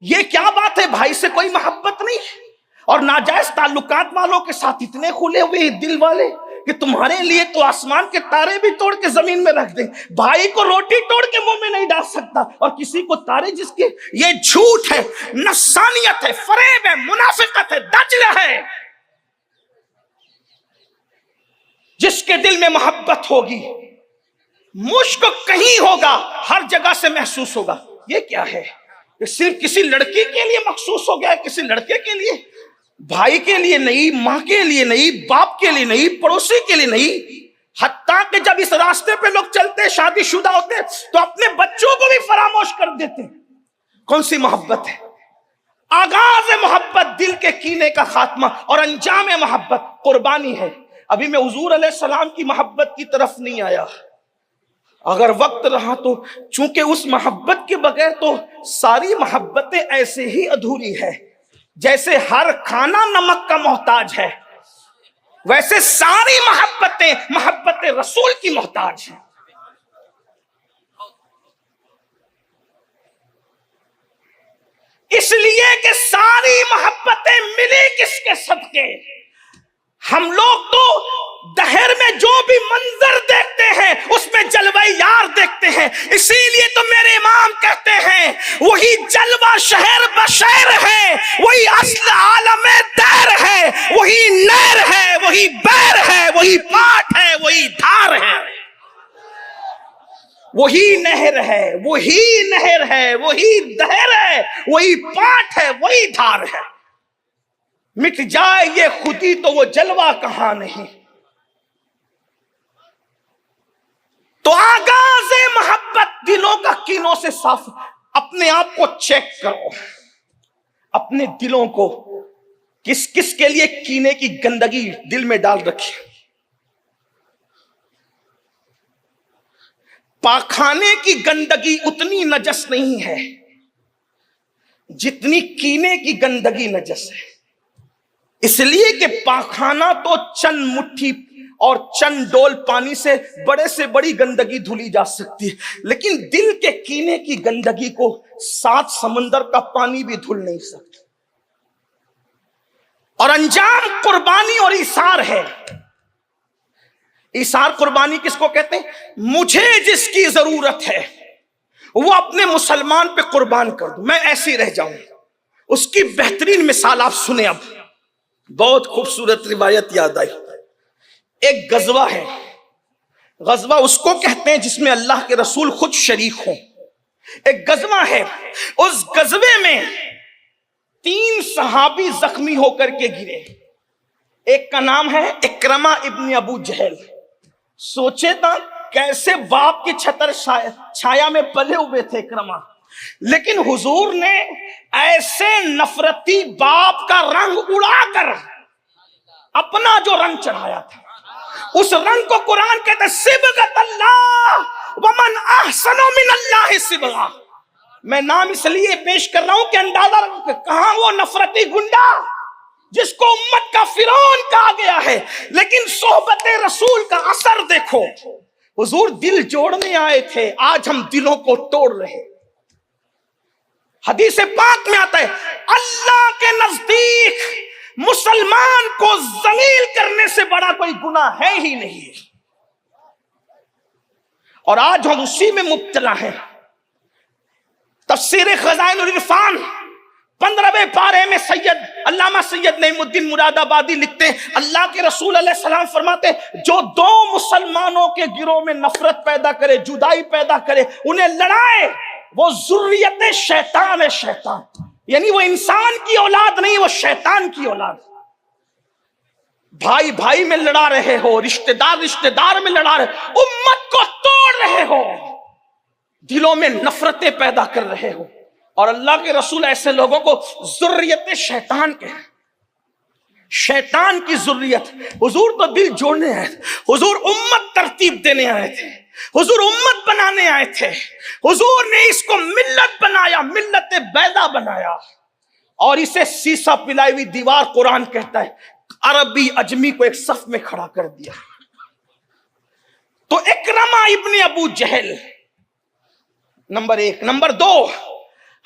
یہ کیا بات ہے، بھائی سے کوئی محبت نہیں، اور ناجائز تعلقات والوں کے ساتھ اتنے کھلے ہوئے دل والے کہ تمہارے لیے تو آسمان کے تارے بھی توڑ کے زمین میں رکھ دیں، بھائی کو روٹی توڑ کے منہ میں نہیں ڈال سکتا، اور کسی کو تارے جس کے، یہ جھوٹ ہے، نفسانیت ہے، فریب ہے، منافقت ہے، دجل ہے۔ جس کے دل میں محبت ہوگی، مشک کہیں ہوگا، ہر جگہ سے محسوس ہوگا۔ یہ کیا ہے؟ یہ صرف کسی لڑکی کے لیے مخصوص ہو گیا ہے، کسی لڑکے کے لیے، بھائی کے لیے نہیں، ماں کے لیے نہیں، باپ کے لیے نہیں، پڑوسی کے لیے نہیں، حتیٰ کہ جب اس راستے پہ لوگ چلتے، شادی شدہ ہوتے تو اپنے بچوں کو بھی فراموش کر دیتے۔ کون سی محبت ہے؟ آغاز محبت دل کے کینے کا خاتمہ، اور انجام محبت قربانی ہے۔ ابھی میں حضور علیہ السلام کی محبت کی طرف نہیں آیا، اگر وقت رہا تو، چونکہ اس محبت کے بغیر تو ساری محبتیں ایسے ہی ادھوری ہے، جیسے ہر کھانا نمک کا محتاج ہے، ویسے ساری محبتیں محبت رسول کی محتاج ہیں۔ اس لیے کہ ساری محبتیں ملی کس کے صدقے؟ ہم لوگ تو دہر میں جو بھی منظر دیکھتے ہیں اس میں جلوہ یار دیکھتے ہیں، اسی لیے تو میرے امام کہتے ہیں وہی جلوہ شہر بشیر ہے، وہی اصل عالم دیر ہے، وہی نیر ہے، وہی بیر ہے، وہی پاٹ ہے، وہی دھار ہے، وہی نہر ہے، وہی نہر ہے، وہی دہر ہے، وہی پاٹ ہے، وہی دھار ہے۔ مٹ جائے یہ خودی تو وہ جلوہ کہاں نہیں۔ تو آغاز محبت دلوں کا کینوں سے صاف۔ اپنے آپ کو چیک کرو، اپنے دلوں کو کس کس کے لیے کینے کی گندگی دل میں ڈال رکھی۔ پاخانے کی گندگی اتنی نجس نہیں ہے جتنی کینے کی گندگی نجس ہے، اس لیے کہ پاخانہ تو چند مٹھی اور چند ڈول پانی سے بڑی گندگی دھلی جا سکتی ہے، لیکن دل کے کینے کی گندگی کو 7 سمندر کا پانی بھی دھل نہیں سکتا۔ اور انجام قربانی اور ایثار ہے۔ ایثار قربانی کس کو کہتے ہیں؟ مجھے جس کی ضرورت ہے وہ اپنے مسلمان پہ قربان کر دوں، میں ایسی رہ جاؤں۔ اس کی بہترین مثال آپ سنیں۔ اب بہت خوبصورت روایت یاد آئی۔ ایک غزوہ ہے، غزوہ اس کو کہتے ہیں جس میں اللہ کے رسول خود شریک ہوں۔ ایک غزوہ ہے، اس غزوے میں 3 صحابی زخمی ہو کر کے گرے۔ ایک کا نام ہے اکرمہ ابن ابو جہل۔ سوچے تھا کیسے باپ کی چھتر چھایا میں پلے ہوئے تھے اکرمہ، لیکن حضور نے ایسے نفرتی باپ کا رنگ اڑا کر اپنا جو رنگ چڑھایا تھا، اس رنگ کو قرآن کہتا ہے صبغۃ اللہ ومن احسن من اللہ صبغہ۔ میں نام اس لیے پیش کر رہا ہوں کہ اندازہ رکھو کہ کہاں وہ نفرتی گنڈا جس کو امت کا فرعون کہا گیا ہے، لیکن صحبت رسول کا اثر دیکھو۔ حضور دل جوڑنے آئے تھے، آج ہم دلوں کو توڑ رہے ہیں۔ حدیث پاک میں آتا ہے اللہ کے نزدیک مسلمان کو ذلیل کرنے سے بڑا کوئی گناہ ہے ہی نہیں، اور آج ہم اسی میں مبتلا ہیں۔ تفسیر خزائن العرفان 15ویں پارے میں علامہ سید نعیم الدین مراد آبادی لکھتے ہیں، اللہ کے رسول علیہ السلام فرماتے ہیں جو 2 مسلمانوں کے گروہ میں نفرت پیدا کرے، جدائی پیدا کرے، انہیں لڑائے، وہ ذریت شیطان ہے۔ شیطان یعنی وہ انسان کی اولاد نہیں، وہ شیطان کی اولاد۔ بھائی بھائی میں لڑا رہے ہو، رشتہ دار میں لڑا رہے، امت کو توڑ رہے ہو، دلوں میں نفرتیں پیدا کر رہے ہو، اور اللہ کے رسول ایسے لوگوں کو ذریت شیطان کہتے ہیں۔ شیطان کی ذریت۔ حضور تو دل جوڑنے آئے تھے، حضور امت ترتیب دینے آئے تھے، حضور امت بنانے آئے تھے، حضور نے اس کو ملت بنایا، ملت بیضا بنایا، اور اسے سیسا پلائی ہوئی دیوار قرآن کہتا ہے۔ عربی اجمی کو ایک صف میں کھڑا کر دیا۔ تو اکرمہ ابن ابو جہل نمبر 1۔ نمبر 2،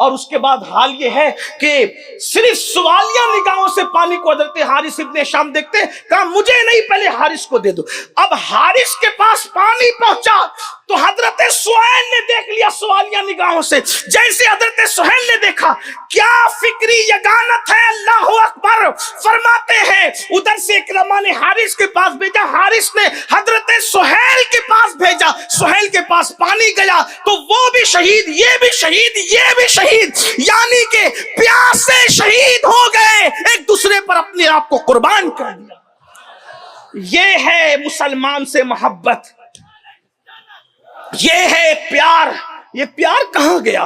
اور اس کے بعد حال یہ ہے کہ صرف سوالیہ نگاہوں سے پانی کو حضرت حارث ابن شام دیکھتے ہیں، کہا مجھے نہیں، پہلے حارث کو دے دو۔ اب حارث کے پاس پانی پہنچا تو حضرت سہیل نے دیکھ لیا سوالیہ نگاہوں سے۔ جیسے حضرت سہیل نے دیکھا، کیا فکری یگانت ہے، اللہ اکبر، فرماتے ہیں ادھر سے اکرمہ نے حارث کے پاس بھیجا، حارث نے حضرت سہیل کے پاس بھیجا، سہیل کے پاس پانی گیا تو وہ بھی شہید، یہ بھی شہید، یہ بھی شہید، یعنی کہ پیاس سے شہید ہو گئے، ایک دوسرے پر اپنے آپ کو قربان کر دیا۔ یہ ہے مسلمان سے محبت، یہ ہے پیار۔ یہ پیار کہاں گیا؟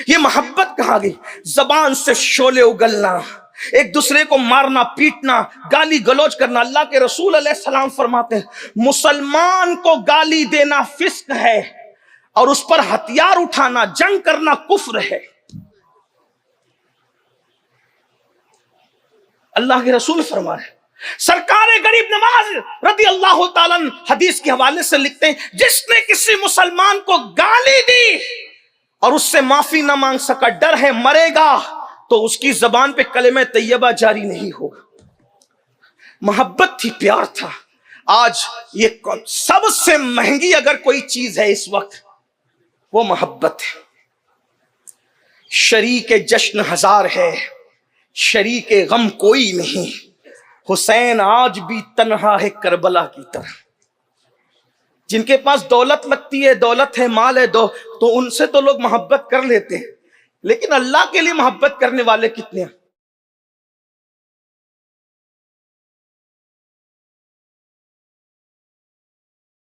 یہ محبت کہاں گئی؟ زبان سے شعلے اگلنا، ایک دوسرے کو مارنا پیٹنا، گالی گلوچ کرنا۔ اللہ کے رسول علیہ السلام فرماتے ہیں مسلمان کو گالی دینا فسق ہے اور اس پر ہتھیار اٹھانا، جنگ کرنا کفر ہے۔ اللہ کے رسول فرما رہے ہیں۔ سرکار غریب نواز رضی اللہ تعالیٰ عنہ حدیث کے حوالے سے لکھتے ہیں جس نے کسی مسلمان کو گالی دی اور اس سے معافی نہ مانگ سکا، ڈر ہے مرے گا تو اس کی زبان پہ کلمہ طیبہ جاری نہیں ہوگا۔ محبت تھی، پیار تھا۔ آج یہ سب سے مہنگی اگر کوئی چیز ہے اس وقت وہ محبت ہے۔ شریک جشن ہزار ہے، شریک غم کوئی نہیں، حسین آج بھی تنہا ہے کربلا کی طرح۔ جن کے پاس دولت لگتی ہے، دولت ہے، مال ہے، تو ان سے تو لوگ محبت کر لیتے ہیں، لیکن اللہ کے لیے محبت کرنے والے کتنے ہیں؟